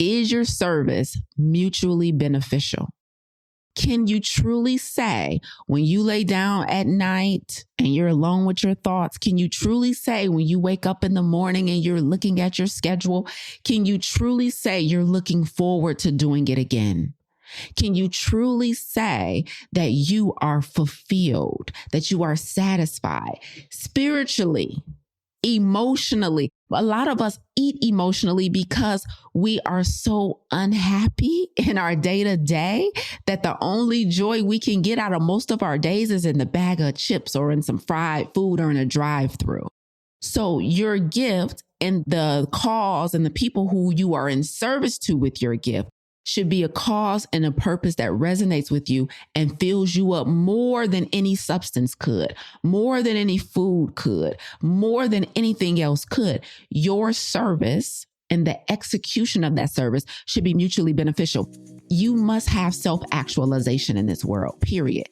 Is your service mutually beneficial? Can you truly say when you lay down at night and you're alone with your thoughts, can you truly say when you wake up in the morning and you're looking at your schedule, can you truly say you're looking forward to doing it again? Can you truly say that you are fulfilled, that you are satisfied spiritually, emotionally? A lot of us eat emotionally because we are so unhappy in our day to day that the only joy we can get out of most of our days is in the bag of chips or in some fried food or in a drive-through. So your gift and the cause and the people who you are in service to with your gift should be a cause and a purpose that resonates with you and fills you up more than any substance could, more than any food could, more than anything else could. Your service and the execution of that service should be mutually beneficial. You must have self-actualization in this world, period.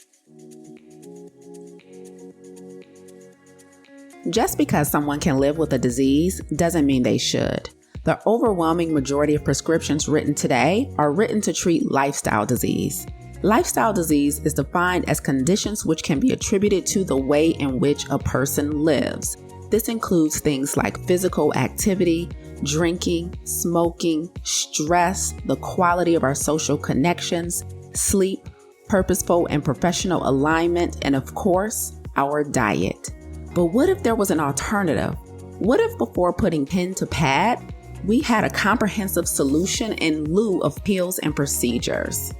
Just because someone can live with a disease doesn't mean they should. The overwhelming majority of prescriptions written today are written to treat lifestyle disease. Lifestyle disease is defined as conditions which can be attributed to the way in which a person lives. This includes things like physical activity, drinking, smoking, stress, the quality of our social connections, sleep, purposeful and professional alignment, and of course, our diet. But what if there was an alternative? What if before putting pen to pad, we had a comprehensive solution in lieu of pills and procedures?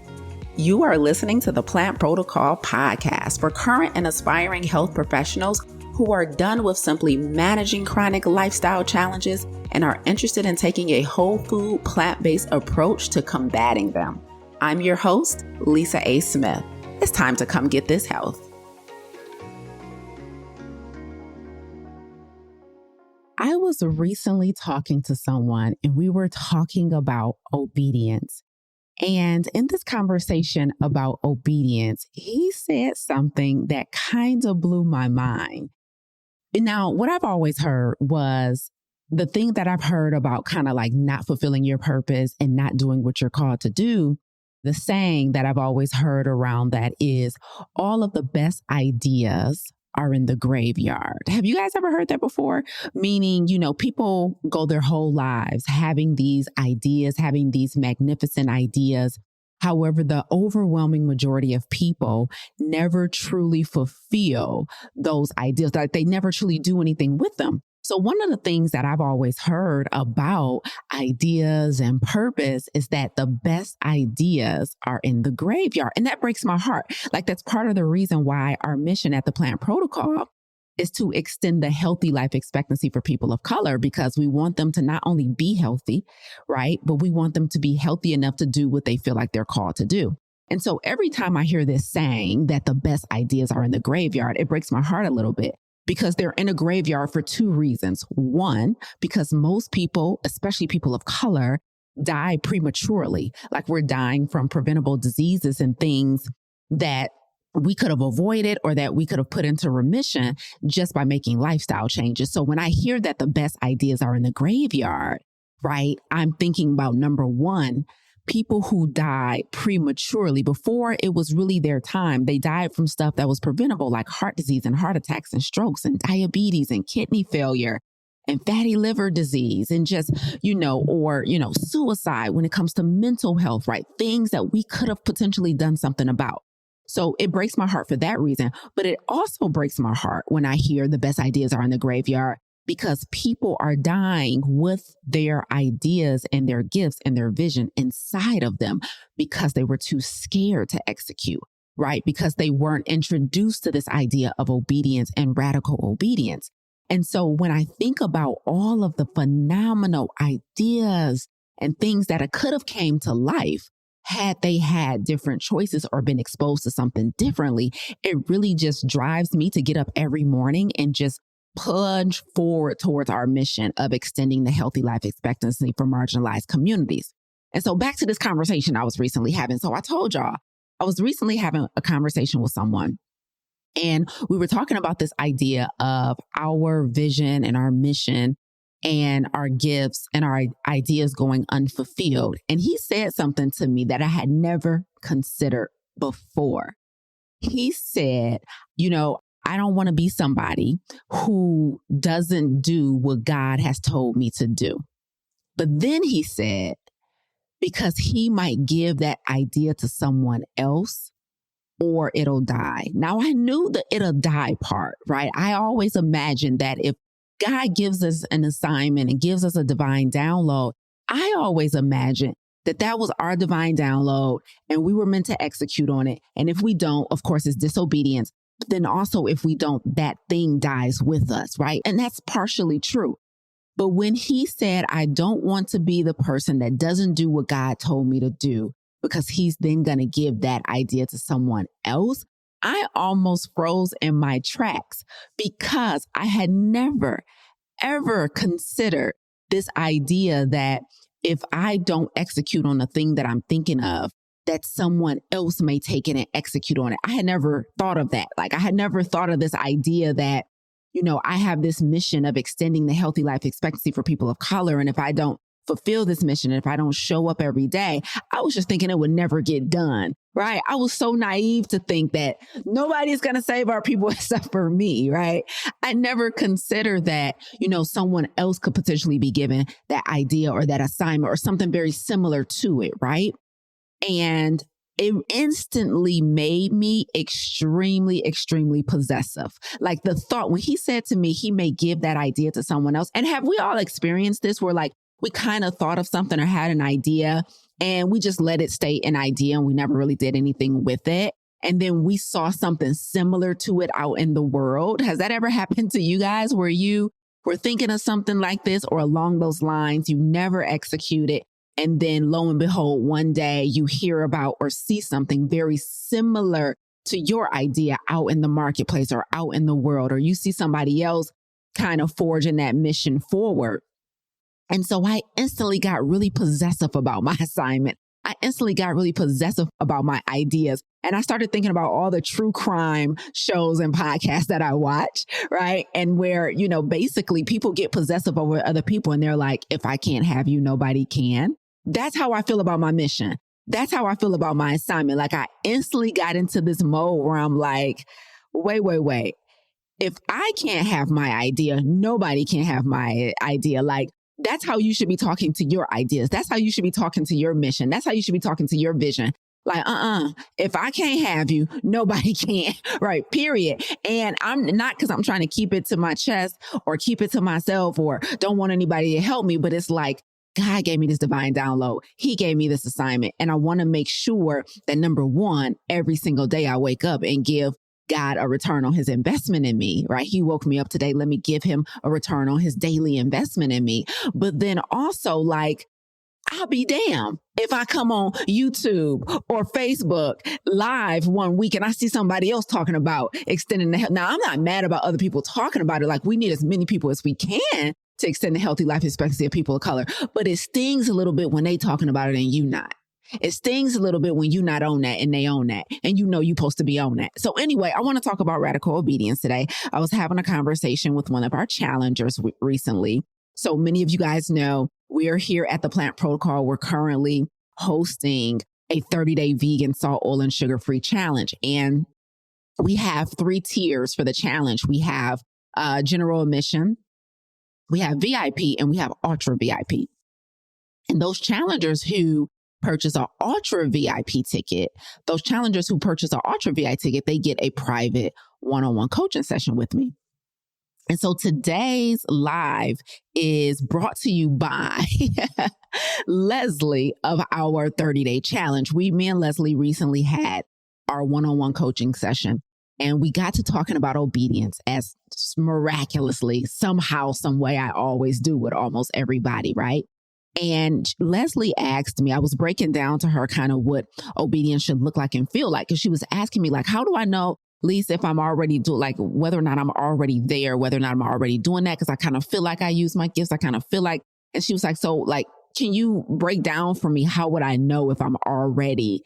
You are listening to the Plant Protocol podcast for current and aspiring health professionals who are done with simply managing chronic lifestyle challenges and are interested in taking a whole food, plant-based approach to combating them. I'm your host, Lisa A. Smith. It's time to come get this health. I was recently talking to someone and we were talking about obedience. And in this conversation about obedience, he said something that kind of blew my mind. Now, what I've always heard was the thing that I've heard about kind of like not fulfilling your purpose and not doing what you're called to do. The saying that I've always heard around that is all of the best ideas are in the graveyard. Have you guys ever heard that before? Meaning, people go their whole lives having these ideas, having these magnificent ideas. However, the overwhelming majority of people never truly fulfill those ideas, like they never truly do anything with them. So one of the things that I've always heard about ideas and purpose is that the best ideas are in the graveyard. And that breaks my heart. Like that's part of the reason why our mission at the Plant Protocol is to extend the healthy life expectancy for people of color, because we want them to not only be healthy, right, but we want them to be healthy enough to do what they feel like they're called to do. And so every time I hear this saying that the best ideas are in the graveyard, it breaks my heart a little bit. Because they're in a graveyard for two reasons. One, because most people, especially people of color, die prematurely. Like we're dying from preventable diseases and things that we could have avoided or that we could have put into remission just by making lifestyle changes. So when I hear that the best ideas are in the graveyard, right, I'm thinking about number one, people who died prematurely before it was really their time. They died from stuff that was preventable, like heart disease and heart attacks and strokes and diabetes and kidney failure and fatty liver disease and just, suicide when it comes to mental health, right? Things that we could have potentially done something about. So it breaks my heart for that reason. But it also breaks my heart when I hear the best ideas are in the graveyard, because people are dying with their ideas and their gifts and their vision inside of them because they were too scared to execute, right? Because they weren't introduced to this idea of obedience and radical obedience. And so when I think about all of the phenomenal ideas and things that could have came to life had they had different choices or been exposed to something differently, it really just drives me to get up every morning and just plunge forward towards our mission of extending the healthy life expectancy for marginalized communities. And so back to this conversation I was recently having. So I told y'all, I was recently having a conversation with someone, and we were talking about this idea of our vision and our mission and our gifts and our ideas going unfulfilled. And he said something to me that I had never considered before. He said, I don't want to be somebody who doesn't do what God has told me to do. But then he said, because he might give that idea to someone else or it'll die. Now, I knew the it'll die part, right? I always imagined that if God gives us an assignment and gives us a divine download, I always imagined that was our divine download and we were meant to execute on it. And if we don't, of course, it's disobedience. But then also, if we don't, that thing dies with us, right? And that's partially true. But when he said, I don't want to be the person that doesn't do what God told me to do, because he's then going to give that idea to someone else, I almost froze in my tracks because I had never, ever considered this idea that if I don't execute on the thing that I'm thinking of, that someone else may take it and execute on it. I had never thought of that. Like, I had never thought of this idea that, I have this mission of extending the healthy life expectancy for people of color. And if I don't fulfill this mission, and if I don't show up every day, I was just thinking it would never get done, right? I was so naive to think that nobody's going to save our people except for me, right? I never considered that, someone else could potentially be given that idea or that assignment or something very similar to it, right? And it instantly made me extremely, extremely possessive. Like the thought, when he said to me, he may give that idea to someone else. And have we all experienced this where like we kind of thought of something or had an idea and we just let it stay an idea and we never really did anything with it? And then we saw something similar to it out in the world. Has that ever happened to you guys where you were thinking of something like this or along those lines, you never execute it? And then lo and behold, one day you hear about or see something very similar to your idea out in the marketplace or out in the world, or you see somebody else kind of forging that mission forward. And so I instantly got really possessive about my assignment. I instantly got really possessive about my ideas. And I started thinking about all the true crime shows and podcasts that I watch, right? And where, basically people get possessive over other people and they're like, if I can't have you, nobody can. That's how I feel about my mission. That's how I feel about my assignment. Like I instantly got into this mode where I'm like, wait. If I can't have my idea, nobody can have my idea. Like that's how you should be talking to your ideas. That's how you should be talking to your mission. That's how you should be talking to your vision. Like, if I can't have you, nobody can, right? Period. And I'm not because I'm trying to keep it to my chest or keep it to myself or don't want anybody to help me, but it's like, God gave me this divine download. He gave me this assignment. And I want to make sure that number one, every single day I wake up and give God a return on his investment in me, right? He woke me up today. Let me give him a return on his daily investment in me. But then also like, I'll be damned if I come on YouTube or Facebook live one week and I see somebody else talking about extending the health. Now, I'm not mad about other people talking about it. Like we need as many people as we can to extend the healthy life expectancy of people of color. But it stings a little bit when they talking about it and you not. It stings a little bit when you not on that and they own that. And you're supposed to be on that. So anyway, I want to talk about radical obedience today. I was having a conversation with one of our challengers recently. So many of you guys know we are here at the Plant Protocol. We're currently hosting a 30-day vegan, salt, oil, and sugar-free challenge. And we have 3 tiers for the challenge. We have general admission, we have VIP, and we have ultra VIP. And those challengers who purchase an ultra VIP ticket, they get a private one-on-one coaching session with me. And so today's live is brought to you by Leslie of our 30-day challenge. Me and Leslie recently had our one-on-one coaching session, and we got to talking about obedience as miraculously, somehow, some way I always do with almost everybody, right? And Leslie asked me, I was breaking down to her kind of what obedience should look like and feel like, because she was asking me like, how do I know, Lisa, if I'm already doing, like whether or not I'm already there, whether or not I'm already doing that? Because I kind of feel like I use my gifts. I kind of feel like, and she was like, so like, can you break down for me, how would I know if I'm already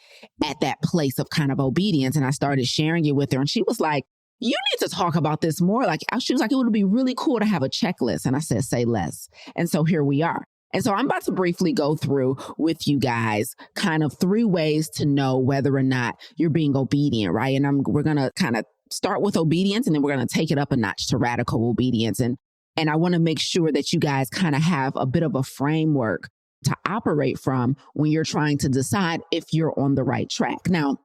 at that place of kind of obedience? And I started sharing it with her and she was like, you need to talk about this more. Like, she was like, it would be really cool to have a checklist. And I said, say less. And so here we are. And so I'm about to briefly go through with you guys kind of 3 ways to know whether or not you're being obedient, right? And we're going to kind of start with obedience, and then we're going to take it up a notch to radical obedience. And I want to make sure that you guys kind of have a bit of a framework to operate from when you're trying to decide if you're on the right track. Now,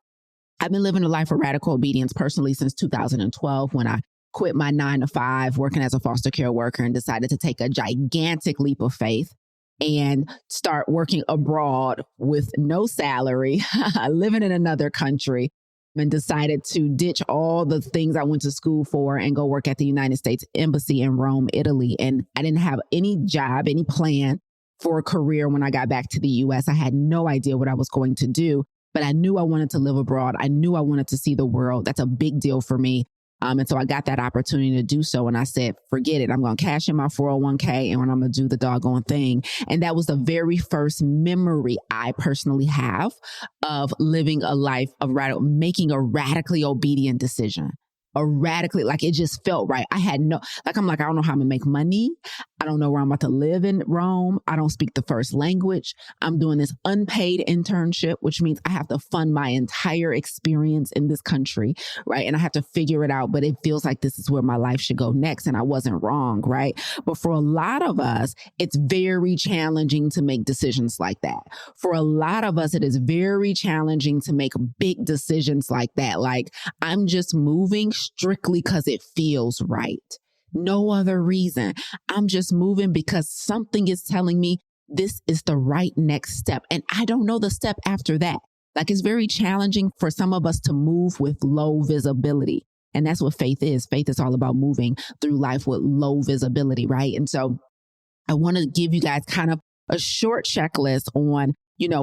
I've been living a life of radical obedience personally since 2012, when I quit my 9-to-5 working as a foster care worker and decided to take a gigantic leap of faith and start working abroad with no salary, living in another country, and decided to ditch all the things I went to school for and go work at the United States Embassy in Rome, Italy. And I didn't have any job, any plan for a career when I got back to the US. I had no idea what I was going to do, but I knew I wanted to live abroad. I knew I wanted to see the world. That's a big deal for me. And so I got that opportunity to do so. And I said, forget it. I'm going to cash in my 401k and I'm going to do the doggone thing. And that was the very first memory I personally have of living a life of making a radically obedient decision. Like, it just felt right. I had I don't know how I'm going to make money. I don't know where I'm about to live in Rome. I don't speak the first language. I'm doing this unpaid internship, which means I have to fund my entire experience in this country, right? And I have to figure it out, but it feels like this is where my life should go next. And I wasn't wrong, right? But for a lot of us, it's very challenging to make decisions like that. For a lot of us, it is very challenging to make big decisions like that. Like, I'm just moving strictly because it feels right. No other reason. I'm just moving because something is telling me this is the right next step. And I don't know the step after that. Like, it's very challenging for some of us to move with low visibility. And that's what faith is. Faith is all about moving through life with low visibility, right? And so I want to give you guys kind of a short checklist on,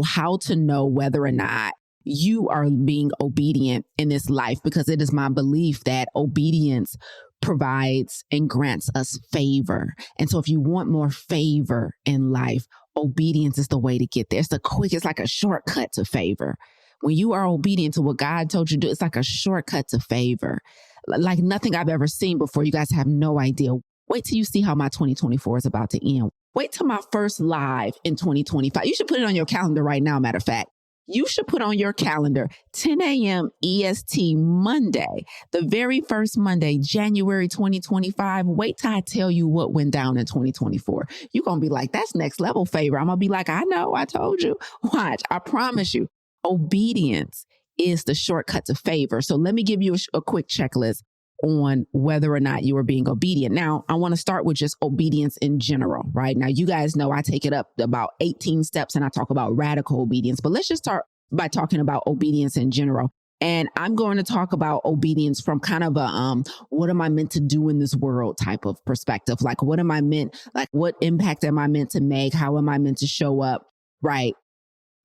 how to know whether or not you are being obedient in this life, because it is my belief that obedience provides and grants us favor. And so if you want more favor in life, obedience is the way to get there. It's like a shortcut to favor. When you are obedient to what God told you to do, it's like a shortcut to favor. Like nothing I've ever seen before. You guys have no idea. Wait till you see how my 2024 is about to end. Wait till my first live in 2025. You should put it on your calendar right now, matter of fact. You should put on your calendar 10 a.m. EST Monday, the very first Monday, January 2025. Wait till I tell you what went down in 2024. You're going to be like, that's next level favor. I'm going to be like, I know, I told you. Watch, I promise you. Obedience is the shortcut to favor. So let me give you a quick checklist on whether or not you are being obedient. Now, I want to start with just obedience in general, right? Now, you guys know I take it up about 18 steps and I talk about radical obedience, but let's just start by talking about obedience in general. And I'm going to talk about obedience from kind of a, what am I meant to do in this world type of perspective? Like, what impact am I meant to make? How am I meant to show up, right?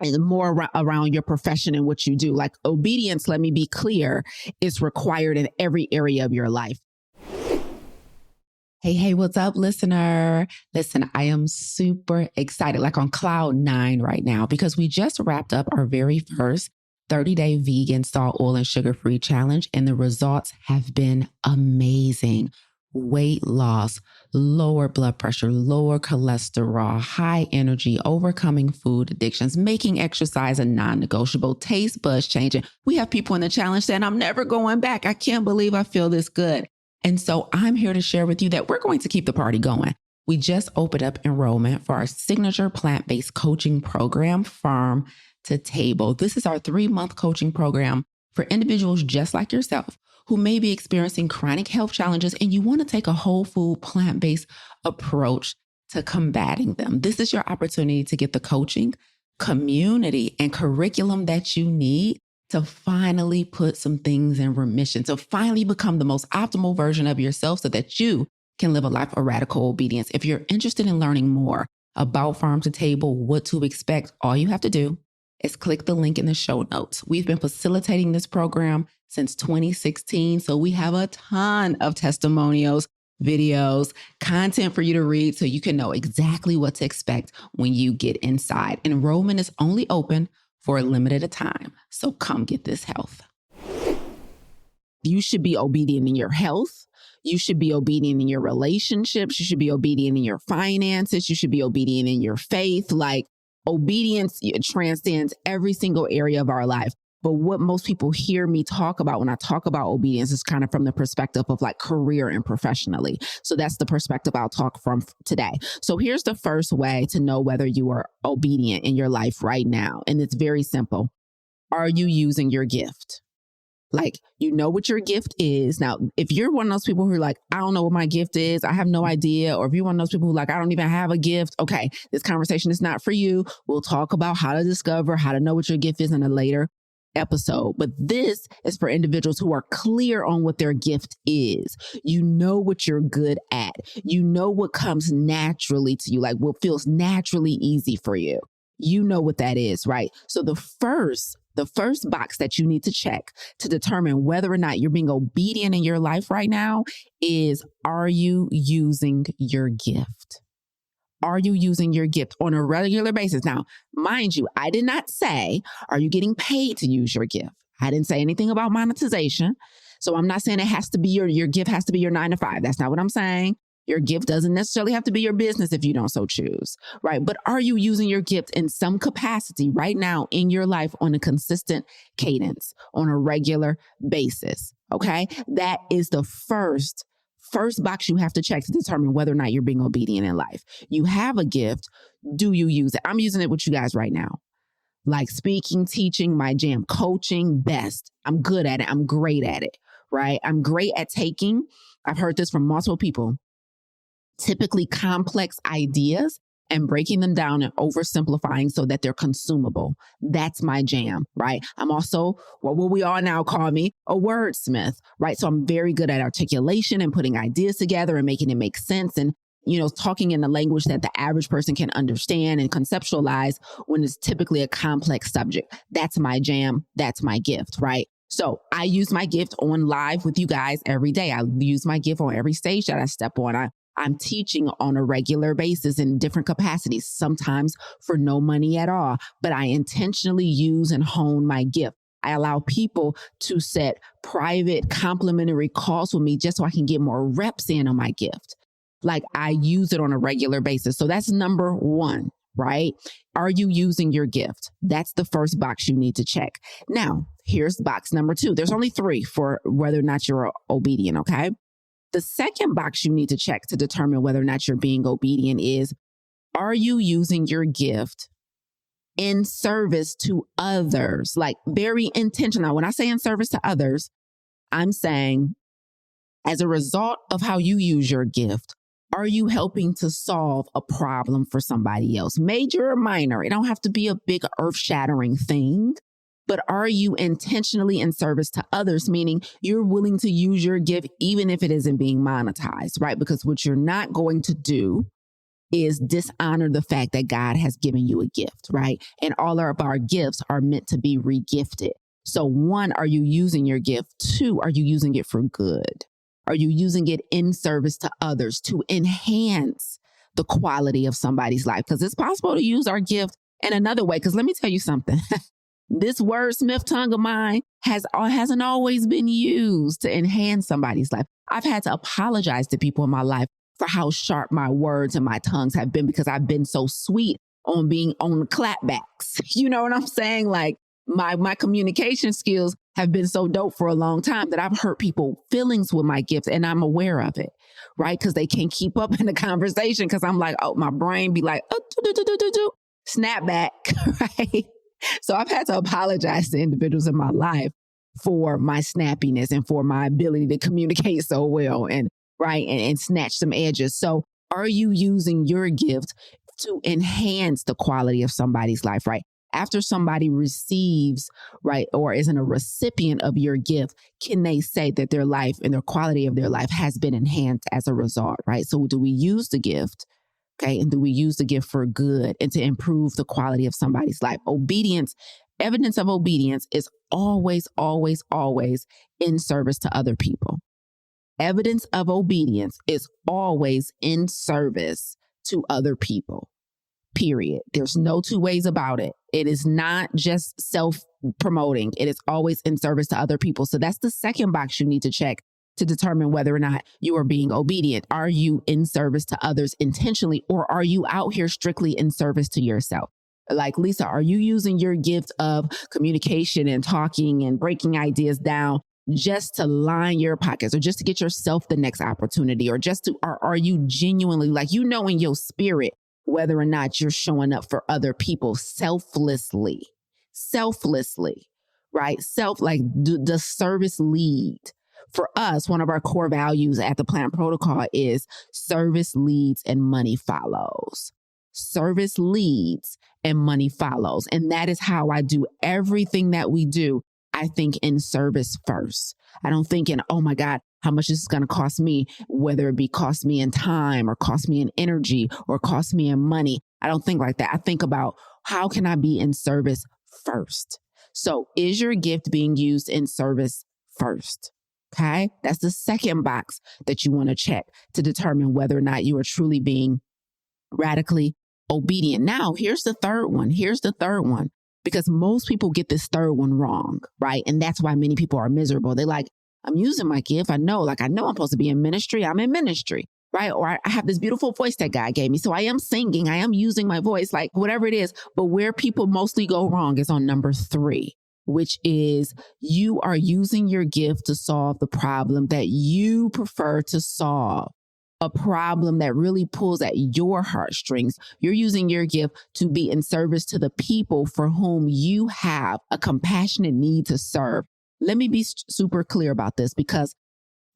And more around your profession and what you do. Like, obedience, let me be clear, is required in every area of your life. Hey, what's up, listener? Listen, I am super excited, like on cloud 9 right now, because we just wrapped up our very first 30-day vegan, salt, oil, and sugar-free challenge, and the results have been amazing. Weight loss, lower blood pressure, lower cholesterol, high energy, overcoming food addictions, making exercise a non-negotiable, taste buds changing. We have people in the challenge saying, I'm never going back. I can't believe I feel this good. And so I'm here to share with you that we're going to keep the party going. We just opened up enrollment for our signature plant-based coaching program, Farm to Table. This is our 3-month coaching program for individuals just like yourself who may be experiencing chronic health challenges and you want to take a whole food, plant-based approach to combating them. This is your opportunity to get the coaching, community, and curriculum that you need to finally put some things in remission, to finally become the most optimal version of yourself so that you can live a life of radical obedience. If you're interested in learning more about Farm to Table, what to expect, all you have to do is click the link in the show notes. We've been facilitating this program since 2016, so we have a ton of testimonials, videos, content for you to read so you can know exactly what to expect when you get inside. Enrollment is only open for a limited time, so come get this health. You should be obedient in your health. You should be obedient in your relationships. You should be obedient in your finances. You should be obedient in your faith. Like, obedience transcends every single area of our life. But what most people hear me talk about when I talk about obedience is kind of from the perspective of like career and professionally. So that's the perspective I'll talk from today. So here's the first way to know whether you are obedient in your life right now. And it's very simple. Are you using your gift? Like, you know what your gift is. Now, if you're one of those people who are like, I don't know what my gift is, I have no idea. Or if you're one of those people who are like, I don't even have a gift. Okay, this conversation is not for you. We'll talk about how to discover, how to know what your gift is in a later episode. But this is for individuals who are clear on what their gift is. You know what you're good at. You know what comes naturally to you, like what feels naturally easy for you. You know what that is, right? So the first box that you need to check to determine whether or not you're being obedient in your life right now is, are you using your gift? Are you using your gift on a regular basis? Now, mind you, I did not say, are you getting paid to use your gift? I didn't say anything about monetization. So I'm not saying it has to be your gift has to be your 9 to 5. That's not what I'm saying. Your gift doesn't necessarily have to be your business if you don't so choose, right? But are you using your gift in some capacity right now in your life on a consistent cadence, on a regular basis? Okay. That is the first box you have to check to determine whether or not you're being obedient in life. You have a gift. Do you use it? I'm using it with you guys right now. Like speaking, teaching, my jam, coaching, best. I'm good at it. I'm great at it, right? I'm great at taking, I've heard this from multiple people, typically complex ideas and breaking them down and oversimplifying so that they're consumable. That's my jam, right? I'm also what we all now call me a wordsmith, right? So I'm very good at articulation and putting ideas together and making it make sense and, talking in a language that the average person can understand and conceptualize when it's typically a complex subject. That's my jam. That's my gift, right? So I use my gift on live with you guys every day. I use my gift on every stage that I step on. I'm teaching on a regular basis in different capacities, sometimes for no money at all, but I intentionally use and hone my gift. I allow people to set private complimentary calls with me just so I can get more reps in on my gift. Like, I use it on a regular basis. So that's number one, right? Are you using your gift? That's the first box you need to check. Now, here's box number 2. There's only 3 for whether or not you're obedient, okay? The second box you need to check to determine whether or not you're being obedient is, are you using your gift in service to others? Like, very intentional. When I say in service to others, I'm saying as a result of how you use your gift, are you helping to solve a problem for somebody else? Major or minor? It don't have to be a big earth-shattering thing. But are you intentionally in service to others, meaning you're willing to use your gift even if it isn't being monetized, right? Because what you're not going to do is dishonor the fact that God has given you a gift, right? And all of our gifts are meant to be regifted. So 1, are you using your gift? 2, are you using it for good? Are you using it in service to others to enhance the quality of somebody's life? Because it's possible to use our gift in another way. Because let me tell you something. This wordsmith tongue of mine hasn't always been used to enhance somebody's life. I've had to apologize to people in my life for how sharp my words and my tongues have been because I've been so sweet on being on clapbacks. You know what I'm saying? Like, my communication skills have been so dope for a long time that I've hurt people's feelings with my gifts, and I'm aware of it, right? Because they can't keep up in the conversation because I'm like, oh, my brain be like, oh, snap back, right? So I've had to apologize to individuals in my life for my snappiness and for my ability to communicate so well and right and snatch some edges. So are you using your gift to enhance the quality of somebody's life, right? After somebody receives, right, or isn't a recipient of your gift, can they say that their life and their quality of their life has been enhanced as a result, right? So do we use the gift? Okay. And do we use the gift for good and to improve the quality of somebody's life? Obedience, evidence of obedience is always, always, always in service to other people. Evidence of obedience is always in service to other people. period. There's no two ways about it. It is not just self-promoting. It is always in service to other people. So that's the second box you need to check to determine whether or not you are being obedient. Are you in service to others intentionally, or are you out here strictly in service to yourself? Like, Lisa, are you using your gift of communication and talking and breaking ideas down just to line your pockets, or just to get yourself the next opportunity, or just to, or are you genuinely, like, you know, in your spirit, whether or not you're showing up for other people selflessly, right? Does service lead? For us, one of our core values at the Plant Protocol is service leads and money follows. Service leads and money follows. And that is how I do everything that we do. I think in service first. I don't think in, oh my God, how much this is going to cost me, whether it be cost me in time or cost me in energy or cost me in money. I don't think like that. I think about, how can I be in service first? So is your gift being used in service first? Okay. That's the second box that you want to check to determine whether or not you are truly being radically obedient. Now, here's the third one. Because most people get this third one wrong, right? And that's why many people are miserable. They're like, I'm using my gift. I know I'm supposed to be in ministry. I'm in ministry, right? Or I have this beautiful voice that God gave me. So I am singing. I am using my voice, like whatever it is. But where people mostly go wrong is on number 3, which is you are using your gift to solve the problem that you prefer to solve. A problem that really pulls at your heartstrings. You're using your gift to be in service to the people for whom you have a compassionate need to serve. Let me be super clear about this, because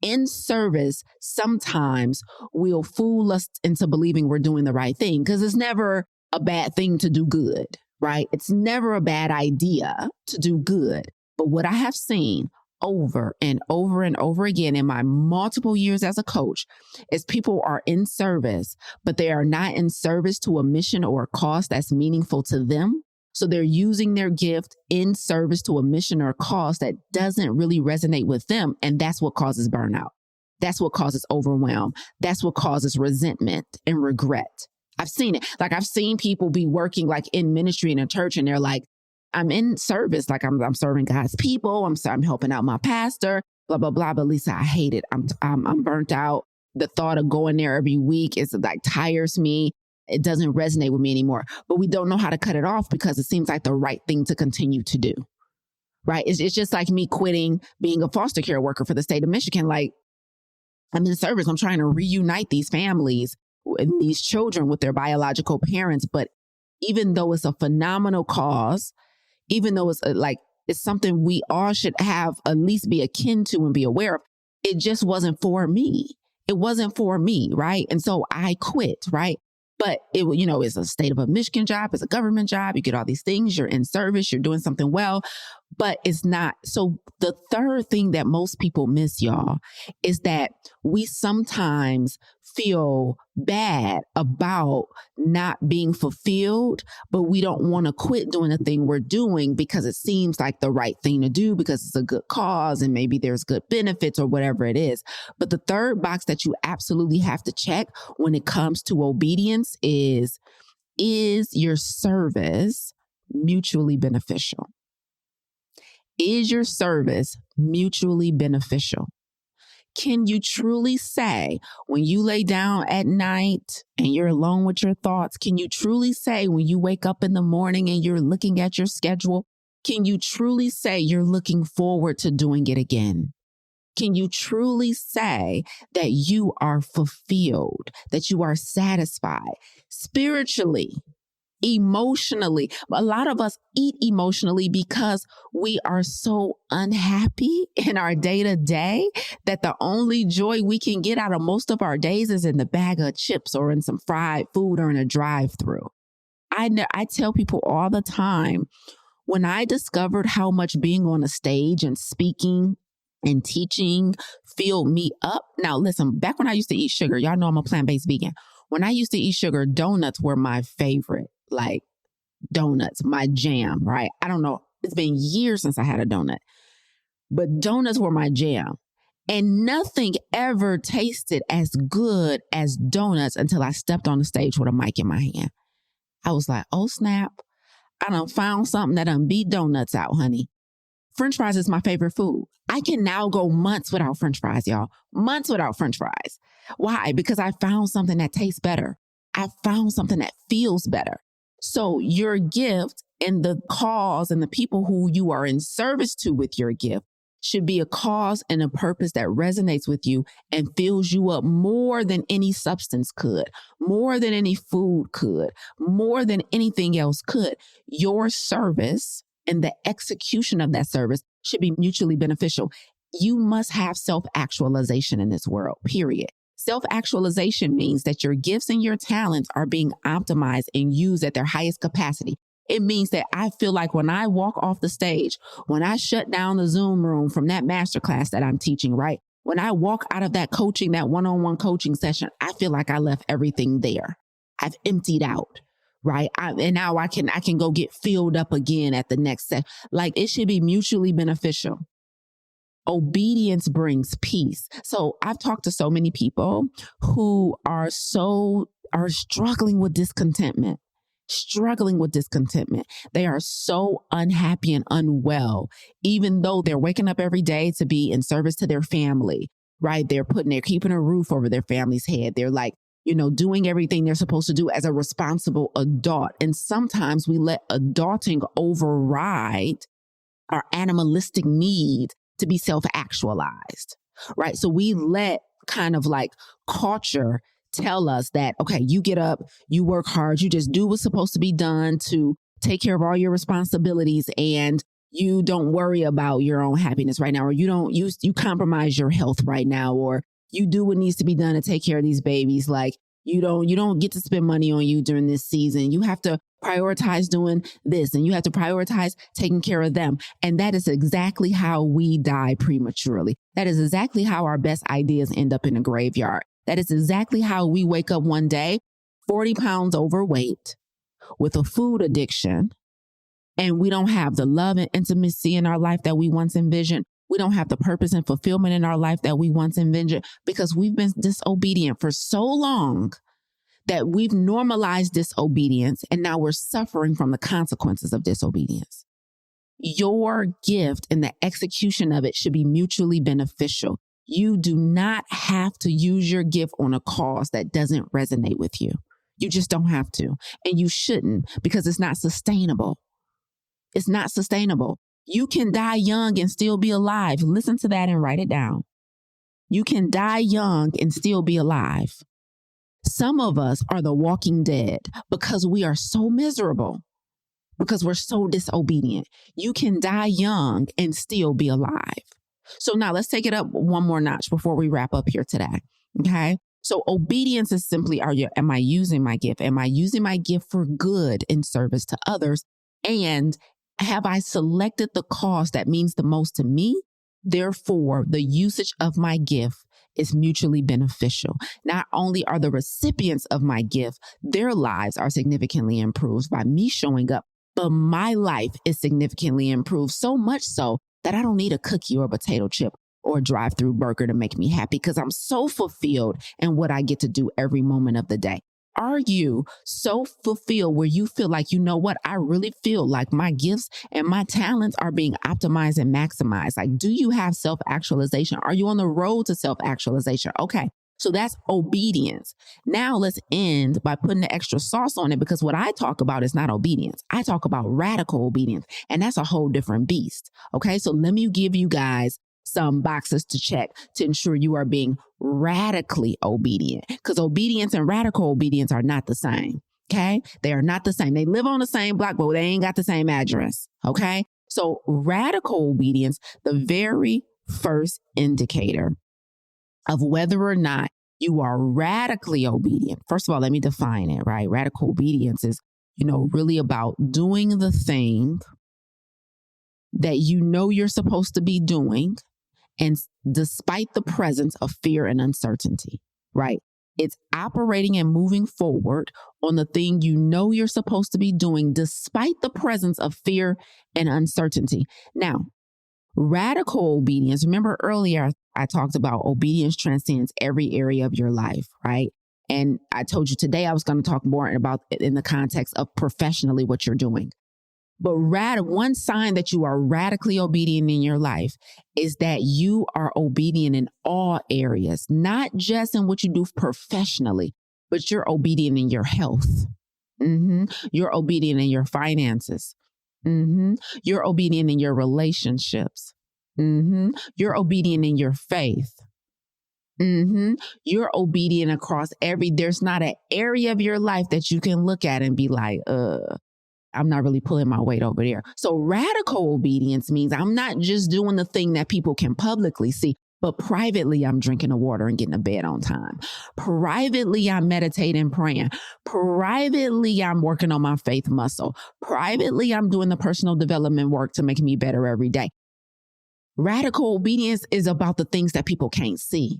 in service, sometimes we'll fool us into believing we're doing the right thing, because it's never a bad thing to do good, right? It's never a bad idea to do good. But what I have seen over and over and over again in my multiple years as a coach is people are in service, but they are not in service to a mission or a cause that's meaningful to them. So they're using their gift in service to a mission or a cause that doesn't really resonate with them. And that's what causes burnout. That's what causes overwhelm. That's what causes resentment and regret. I've seen it. Like, I've seen people be working like in ministry in a church, and they're like, I'm in service, like I'm serving God's people. I'm helping out my pastor, blah, blah, blah. But Lisa, I hate it. I'm burnt out. The thought of going there every week is like tires me. It doesn't resonate with me anymore. But we don't know how to cut it off because it seems like the right thing to continue to do, right? It's just like me quitting being a foster care worker for the state of Michigan. Like, I'm in service. I'm trying to reunite these families and these children with their biological parents. But even though it's a phenomenal cause, even though it's something we all should have at least be akin to and be aware of, it just wasn't for me. It wasn't for me, right? And so I quit, right? But it's a state of a Michigan job, it's a government job. You get all these things, you're in service, you're doing something well, but it's not. So the third thing that most people miss, y'all, is that we sometimes feel bad about not being fulfilled, but we don't want to quit doing the thing we're doing because it seems like the right thing to do, because it's a good cause and maybe there's good benefits or whatever it is. But the third box that you absolutely have to check when it comes to obedience is your service mutually beneficial? Is your service mutually beneficial? Can you truly say, when you lay down at night and you're alone with your thoughts, can you truly say when you wake up in the morning and you're looking at your schedule, can you truly say you're looking forward to doing it again? Can you truly say that you are fulfilled, that you are satisfied spiritually, emotionally? A lot of us eat emotionally because we are so unhappy in our day-to-day that the only joy we can get out of most of our days is in the bag of chips or in some fried food or in a drive-through. I tell people all the time, when I discovered how much being on a stage and speaking and teaching filled me up. Now, listen, back when I used to eat sugar, y'all know I'm a plant-based vegan. When I used to eat sugar, donuts were my favorite. Like, donuts, my jam, right? I don't know. It's been years since I had a donut, but donuts were my jam. And nothing ever tasted as good as donuts until I stepped on the stage with a mic in my hand. I was like, oh snap, I done found something that done beat donuts out, honey. French fries is my favorite food. I can now go months without French fries, y'all. Months without French fries. Why? Because I found something that tastes better. I found something that feels better. So your gift and the cause and the people who you are in service to with your gift should be a cause and a purpose that resonates with you and fills you up more than any substance could, more than any food could, more than anything else could. Your service and the execution of that service should be mutually beneficial. You must have self-actualization in this world, period. Self-actualization means that your gifts and your talents are being optimized and used at their highest capacity. It means that I feel like when I walk off the stage, when I shut down the Zoom room from that masterclass that I'm teaching, right? When I walk out of that coaching, that one-on-one coaching session, I feel like I left everything there. I've emptied out. Right. And now I can go get filled up again at the next set. Like it should be mutually beneficial. Obedience brings peace. So I've talked to so many people who are struggling with discontentment. They are so unhappy and unwell, even though they're waking up every day to be in service to their family, right? They're keeping a roof over their family's head. They're like, doing everything they're supposed to do as a responsible adult. And sometimes we let adulting override our animalistic need to be self-actualized, right? So we let kind of like culture tell us that, okay, you get up, you work hard, you just do what's supposed to be done to take care of all your responsibilities, and you don't worry about your own happiness right now, or you compromise your health right now, or you do what needs to be done to take care of these babies. Like you don't get to spend money on you during this season. You have to prioritize doing this, and you have to prioritize taking care of them. And that is exactly how we die prematurely. That is exactly how our best ideas end up in a graveyard. That is exactly how we wake up one day 40 pounds overweight with a food addiction, and we don't have the love and intimacy in our life that we once envisioned. We don't have the purpose and fulfillment in our life that we once envisioned because we've been disobedient for so long that we've normalized disobedience, and now we're suffering from the consequences of disobedience. Your gift and the execution of it should be mutually beneficial. You do not have to use your gift on a cause that doesn't resonate with you. You just don't have to. And you shouldn't, because it's not sustainable. It's not sustainable. You can die young and still be alive. Listen to that and write it down. You can die young and still be alive. Some of us are the walking dead because we are so miserable, because we're so disobedient. You can die young and still be alive. So now let's take it up one more notch before we wrap up here today. Okay. So obedience is simply, am I using my gift? Am I using my gift for good in service to others? And have I selected the cause that means the most to me? Therefore, the usage of my gift is mutually beneficial. Not only are the recipients of my gift, their lives are significantly improved by me showing up, but my life is significantly improved, so much so that I don't need a cookie or a potato chip or a drive-through burger to make me happy because I'm so fulfilled in what I get to do every moment of the day. Are you so fulfilled where you feel like, you know what, I really feel like my gifts and my talents are being optimized and maximized? Like, do you have self-actualization? Are you on the road to self-actualization? Okay, so that's obedience. Now let's end by putting the extra sauce on it, because what I talk about is not obedience. I talk about radical obedience, and that's a whole different beast. Okay, so let me give you guys some boxes to check to ensure you are being radically obedient, because obedience and radical obedience are not the same. Okay. They are not the same. They live on the same block, but they ain't got the same address. Okay. So radical obedience, the very first indicator of whether or not you are radically obedient. First of all, let me define it, right? Radical obedience is, really about doing the thing that you know you're supposed to be doing, and despite the presence of fear and uncertainty, right? It's operating and moving forward on the thing you know you're supposed to be doing, despite the presence of fear and uncertainty. Now, radical obedience, remember earlier I talked about obedience transcends every area of your life, right? And I told you today I was going to talk more about it in the context of professionally what you're doing. But one sign that you are radically obedient in your life is that you are obedient in all areas, not just in what you do professionally, but you're obedient in your health. You're obedient in your finances. You're obedient in your relationships. You're obedient in your faith. You're obedient across there's not an area of your life that you can look at and be like, I'm not really pulling my weight over there. So radical obedience means I'm not just doing the thing that people can publicly see, but privately I'm drinking the water and getting to bed on time. Privately I'm meditating, praying. Privately I'm working on my faith muscle. Privately I'm doing the personal development work to make me better every day. Radical obedience is about the things that people can't see.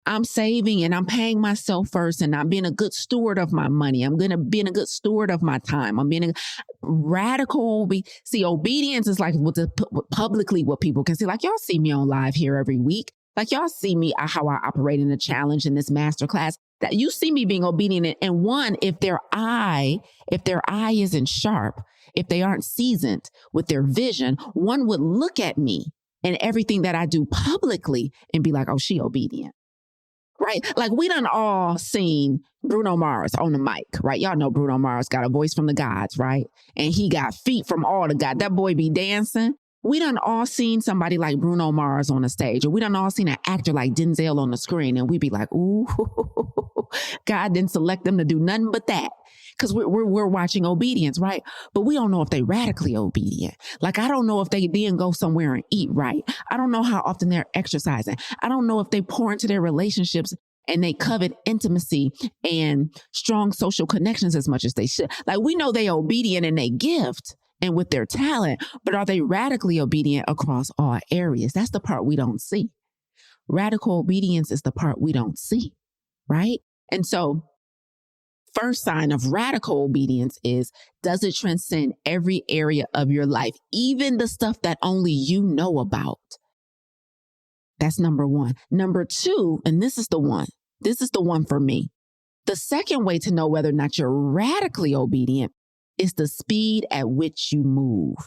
I'm saving and I'm paying myself first, and I'm being a good steward of my money. I'm going to be a good steward of my time. I'm being a radical. See, obedience is like publicly what people can see. Like y'all see me on live here every week. Like y'all see me how I operate in the challenge in this masterclass. That you see me being obedient. And one, if their eye isn't sharp, if they aren't seasoned with their vision, one would look at me and everything that I do publicly and be like, oh, she obedient. Right? Like we done all seen Bruno Mars on the mic, right? Y'all know Bruno Mars got a voice from the gods, right? And he got feet from all the gods. That boy be dancing. We done all seen somebody like Bruno Mars on the stage, or we done all seen an actor like Denzel on the screen, and we be like, ooh, God didn't select them to do nothing but that. Because we're watching obedience, right? But we don't know if they radically obedient. Like, I don't know if they then go somewhere and eat right. I don't know how often they're exercising. I don't know if they pour into their relationships and they covet intimacy and strong social connections as much as they should. Like, we know they obedient in their gift and with their talent, but are they radically obedient across all areas? That's the part we don't see. Radical obedience is the part we don't see, right? And so, first sign of radical obedience is, does it transcend every area of your life, even the stuff that only you know about? That's number one. Number two, and this is the one for me. The second way to know whether or not you're radically obedient is the speed at which you move.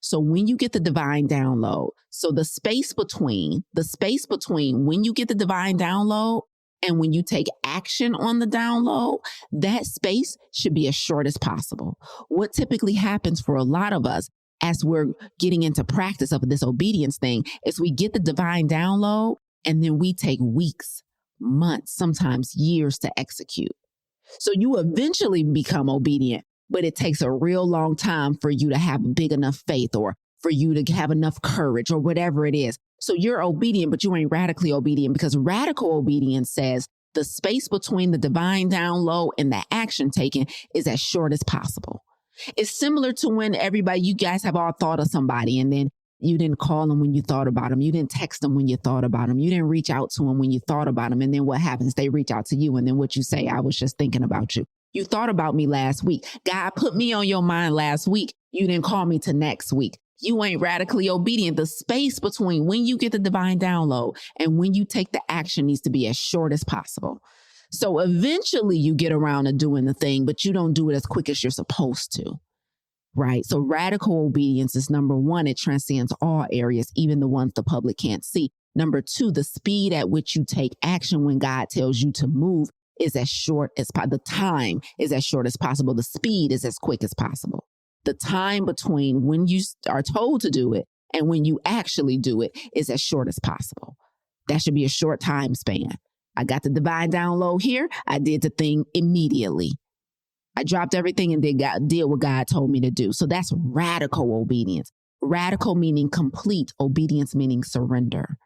So when you get the divine download, so the space between when you get the divine download and when you take action on the download, that space should be as short as possible. What typically happens for a lot of us as we're getting into practice of this obedience thing is we get the divine download and then we take weeks, months, sometimes years to execute. So you eventually become obedient, but it takes a real long time for you to have big enough faith or for you to have enough courage or whatever it is. So you're obedient, but you ain't radically obedient, because radical obedience says the space between the divine download and the action taken is as short as possible. It's similar to when you guys have all thought of somebody and then you didn't call them when you thought about them. You didn't text them when you thought about them. You didn't reach out to them when you thought about them. And then what happens? They reach out to you. And then what you say, I was just thinking about you. You thought about me last week. God put me on your mind last week. You didn't call me till next week. You ain't radically obedient. The space between when you get the divine download and when you take the action needs to be as short as possible. So eventually you get around to doing the thing, but you don't do it as quick as you're supposed to. Right? So radical obedience is number one. It transcends all areas, even the ones the public can't see. Number two, the speed at which you take action when God tells you to move is as short as the time is as short as possible. The speed is as quick as possible. The time between when you are told to do it and when you actually do it is as short as possible. That should be a short time span. I got the divine download here. I did the thing immediately. I dropped everything and did what God told me to do. So that's radical obedience. Radical meaning complete, obedience meaning surrender.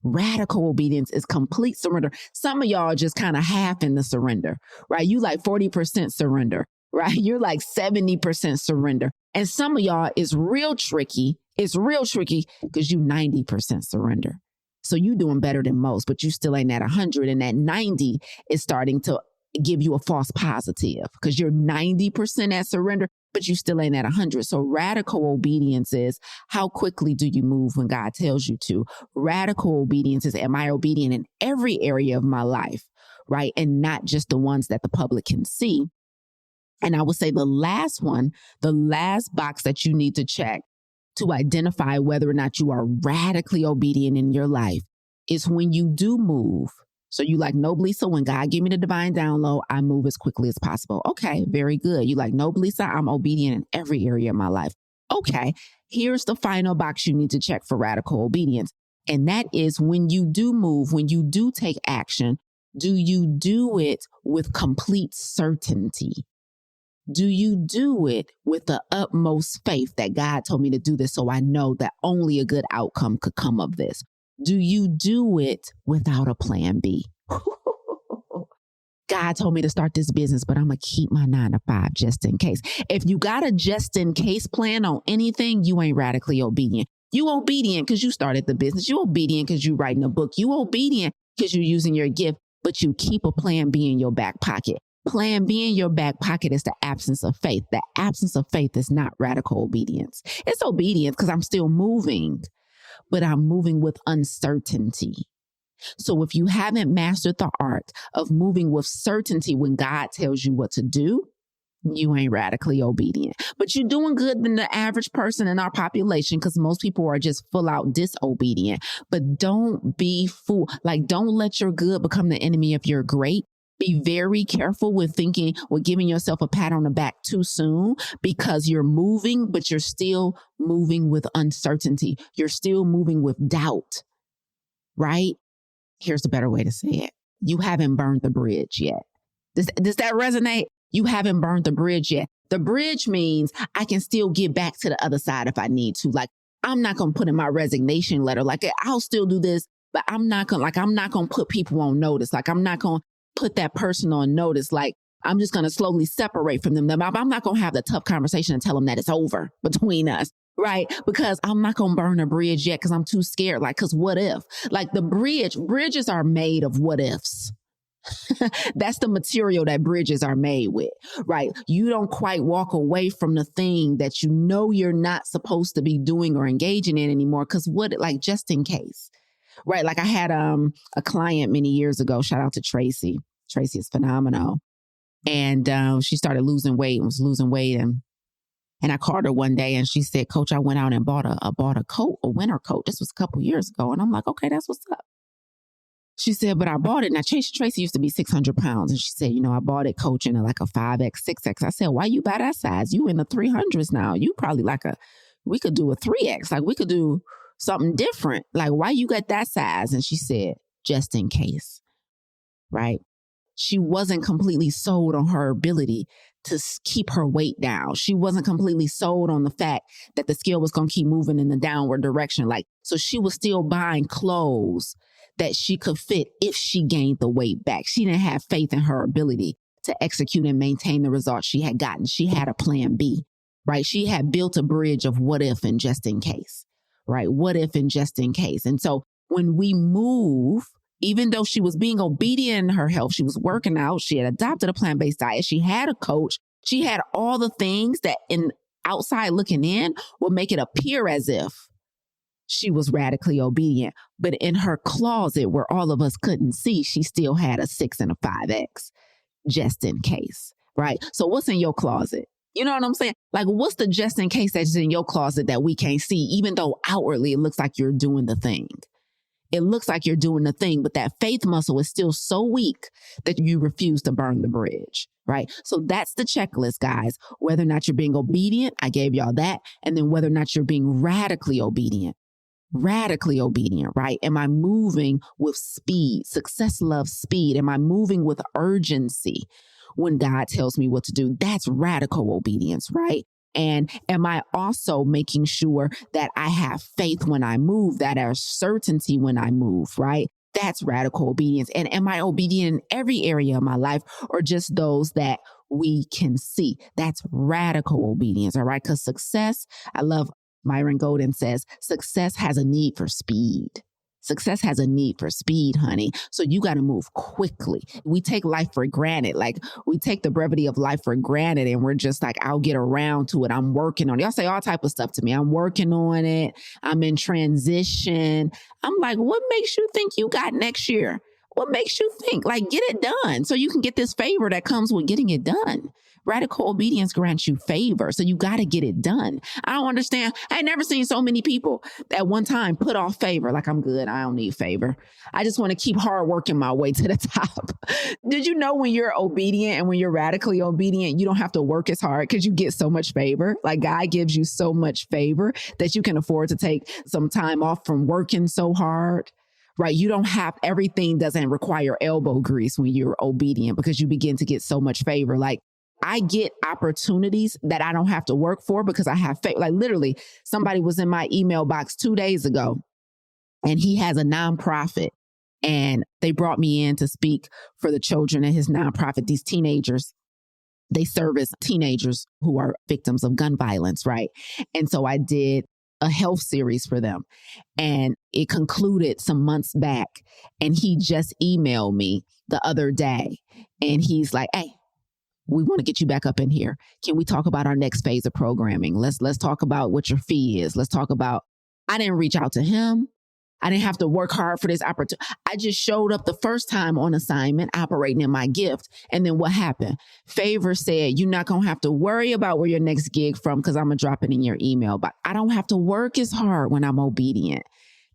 Radical obedience is complete surrender. Some of y'all are just kind of half in the surrender, right? You like 40% surrender, right? You're like 70% surrender. And some of y'all is real tricky. It's real tricky because you 90% surrender. So you doing better than most, but you still ain't at 100. And that 90 is starting to give you a false positive because you're 90% at surrender, but you still ain't at 100. So radical obedience is, how quickly do you move when God tells you to? Radical obedience is, am I obedient in every area of my life? right? And not just the ones that the public can see. And I would say the last one, the last box that you need to check to identify whether or not you are radically obedient in your life is when you do move. So you like, no, Lisa, when God give me the divine download, I move as quickly as possible. Okay, very good. You like, no, Lisa, I'm obedient in every area of my life. Okay, here's the final box you need to check for radical obedience. And that is when you do move, when you do take action, do you do it with complete certainty? Do you do it with the utmost faith that God told me to do this, so I know that only a good outcome could come of this? Do you do it without a plan B? God told me to start this business, but I'm going to keep my 9 to 5 just in case. If you got a just in case plan on anything, you ain't radically obedient. You obedient because you started the business. You obedient because you writing a book. You obedient because you're using your gift, but you keep a plan B in your back pocket. Plan B in your back pocket is the absence of faith. The absence of faith is not radical obedience. It's obedience because I'm still moving, but I'm moving with uncertainty. So if you haven't mastered the art of moving with certainty when God tells you what to do, you ain't radically obedient. But you're doing good than the average person in our population because most people are just full out disobedient. But don't be fooled. Like, don't let your good become the enemy of your great. Be very careful with giving yourself a pat on the back too soon because you're moving, but you're still moving with uncertainty. You're still moving with doubt, right? Here's the better way to say it. You haven't burned the bridge yet. Does that resonate? You haven't burned the bridge yet. The bridge means I can still get back to the other side if I need to. Like, I'm not going to put in my resignation letter. Like, I'll still do this, but I'm not going to put people on notice. Like, I'm not going to put that person on notice. Like, I'm just going to slowly separate from them. I'm not going to have the tough conversation and tell them that it's over between us, right? Because I'm not going to burn a bridge yet because I'm too scared. Like, because what if? Like, bridges are made of what ifs. That's the material that bridges are made with, right? You don't quite walk away from the thing that you know you're not supposed to be doing or engaging in anymore because just in case. Right. Like I had a client many years ago. Shout out to Tracy. Tracy is phenomenal. And she started losing weight and was losing weight. And I called her one day and she said, Coach, I went out and bought a coat, a winter coat. This was a couple years ago. And I'm like, okay, that's what's up. She said, but I bought it. Now, Tracy used to be 600 pounds. And she said, I bought it, Coach, in a 5X, 6X. I said, why you buy that size? You in the 300s now. You probably we could do a 3X. Like we could do something different. Like, why you got that size? And she said, just in case, right? She wasn't completely sold on her ability to keep her weight down. She wasn't completely sold on the fact that the scale was going to keep moving in the downward direction. So she was still buying clothes that she could fit if she gained the weight back. She didn't have faith in her ability to execute and maintain the results she had gotten. She had a plan B, right? She had built a bridge of what if and just in case. Right? What if and just in case. And so when we move, even though she was being obedient in her health, she was working out, she had adopted a plant-based diet, she had a coach, she had all the things that in outside looking in would make it appear as if she was radically obedient. But in her closet where all of us couldn't see, she still had a 6 and a 5X just in case. Right? So what's in your closet? You know what I'm saying? Like, what's the just in case that's in your closet that we can't see, even though outwardly it looks like you're doing the thing? It looks like you're doing the thing, but that faith muscle is still so weak that you refuse to burn the bridge, right? So that's the checklist, guys. Whether or not you're being obedient, I gave y'all that. And then whether or not you're being radically obedient, right? Am I moving with speed? Success loves speed. Am I moving with urgency? When God tells me what to do, that's radical obedience, right? And am I also making sure that I have faith when I move, that there's certainty when I move, right? That's radical obedience. And am I obedient in every area of my life or just those that we can see? That's radical obedience, all right? Because success, I love Myron Golden says, success has a need for speed. Success has a need for speed, honey. So you got to move quickly. We take life for granted. Like we take the brevity of life for granted and we're just like, I'll get around to it. I'm working on it. Y'all say all type of stuff to me. I'm working on it. I'm in transition. I'm like, what makes you think you got next year? What makes you think? Like, get it done so you can get this favor that comes with getting it done. Radical obedience grants you favor, so you got to get it done. I don't understand. I ain't never seen so many people at one time put off favor. Like, I'm good. I don't need favor. I just want to keep hard working my way to the top. Did you know when you're obedient and when you're radically obedient, you don't have to work as hard because you get so much favor? Like, God gives you so much favor that you can afford to take some time off from working so hard. Right? You don't have, everything doesn't require elbow grease when you're obedient because you begin to get so much favor. Like, I get opportunities that I don't have to work for because I have faith. Like, literally, somebody was in my email box 2 days ago and he has a nonprofit and they brought me in to speak for the children in his nonprofit. These teenagers, they service teenagers who are victims of gun violence, right? And so I did a health series for them and it concluded some months back. And he just emailed me the other day and he's like, hey, we want to get you back up in here. Can we talk about our next phase of programming? Let's talk about what your fee is. Let's talk about, I didn't reach out to him. I didn't have to work hard for this opportunity. I just showed up the first time on assignment, operating in my gift. And then what happened? Favor said, you're not going to have to worry about where your next gig from because I'm going to drop it in your email. But I don't have to work as hard when I'm obedient.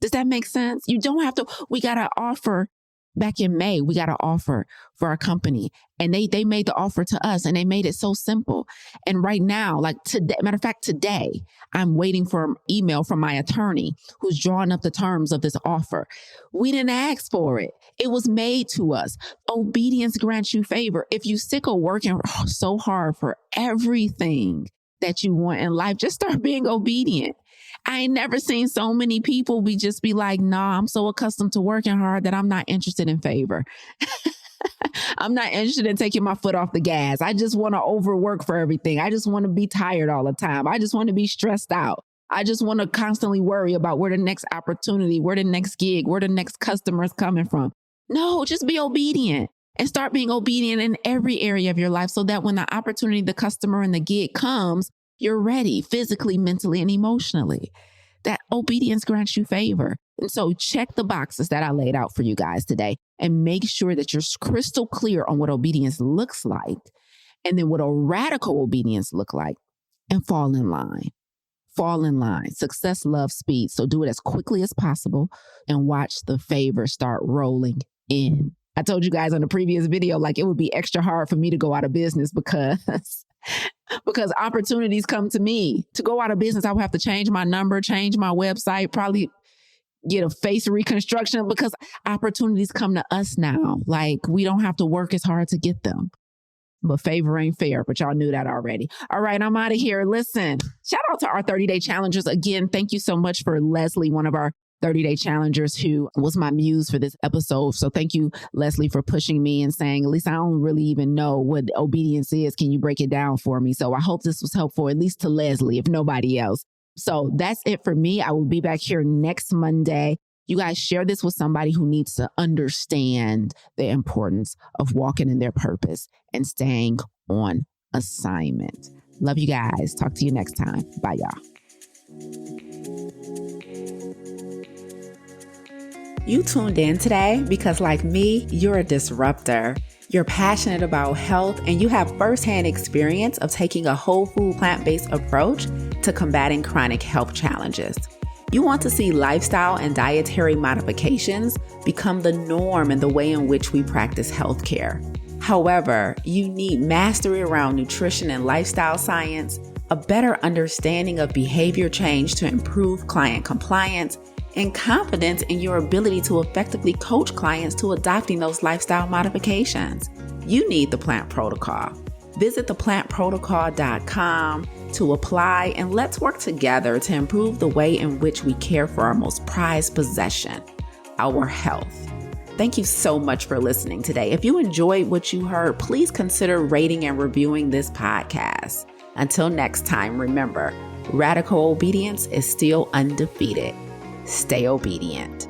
Does that make sense? You don't have to. We got to offer. Back in May, we got an offer for our company and they made the offer to us and they made it so simple. And right now, like today, matter of fact, today, I'm waiting for an email from my attorney who's drawing up the terms of this offer. We didn't ask for it. It was made to us. Obedience grants you favor. If you sick of working so hard for everything that you want in life, just start being obedient. I ain't never seen so many people be like, nah, I'm so accustomed to working hard that I'm not interested in favor. I'm not interested in taking my foot off the gas. I just want to overwork for everything. I just want to be tired all the time. I just want to be stressed out. I just want to constantly worry about where the next opportunity, where the next gig, where the next customer is coming from. No, just be obedient and start being obedient in every area of your life so that when the opportunity, the customer and the gig comes, you're ready physically, mentally, and emotionally. That obedience grants you favor. And so check the boxes that I laid out for you guys today and make sure that you're crystal clear on what obedience looks like and then what a radical obedience look like and fall in line. Fall in line. Success loves speed. So do it as quickly as possible and watch the favor start rolling in. I told you guys on the previous video, like it would be extra hard for me to go out of business because opportunities come to me. To go out of business, I would have to change my number, change my website, probably get a face reconstruction because opportunities come to us now. Like we don't have to work as hard to get them. But favor ain't fair, but y'all knew that already. All right, I'm out of here. Listen, shout out to our 30-day challengers. Again, thank you so much for Leslie, one of our 30-day challengers who was my muse for this episode. So thank you, Leslie, for pushing me and saying, at least I don't really even know what obedience is. Can you break it down for me? So I hope this was helpful, at least to Leslie, if nobody else. So that's it for me. I will be back here next Monday. You guys share this with somebody who needs to understand the importance of walking in their purpose and staying on assignment. Love you guys. Talk to you next time. Bye, y'all. You tuned in today because, like me, you're a disruptor. You're passionate about health and you have firsthand experience of taking a whole food plant-based approach to combating chronic health challenges. You want to see lifestyle and dietary modifications become the norm in the way in which we practice healthcare. However, you need mastery around nutrition and lifestyle science, a better understanding of behavior change to improve client compliance, and confidence in your ability to effectively coach clients to adopting those lifestyle modifications. You need the Plant Protocol. Visit theplantprotocol.com to apply and let's work together to improve the way in which we care for our most prized possession, our health. Thank you so much for listening today. If you enjoyed what you heard, please consider rating and reviewing this podcast. Until next time, remember, radical obedience is still undefeated. Stay obedient.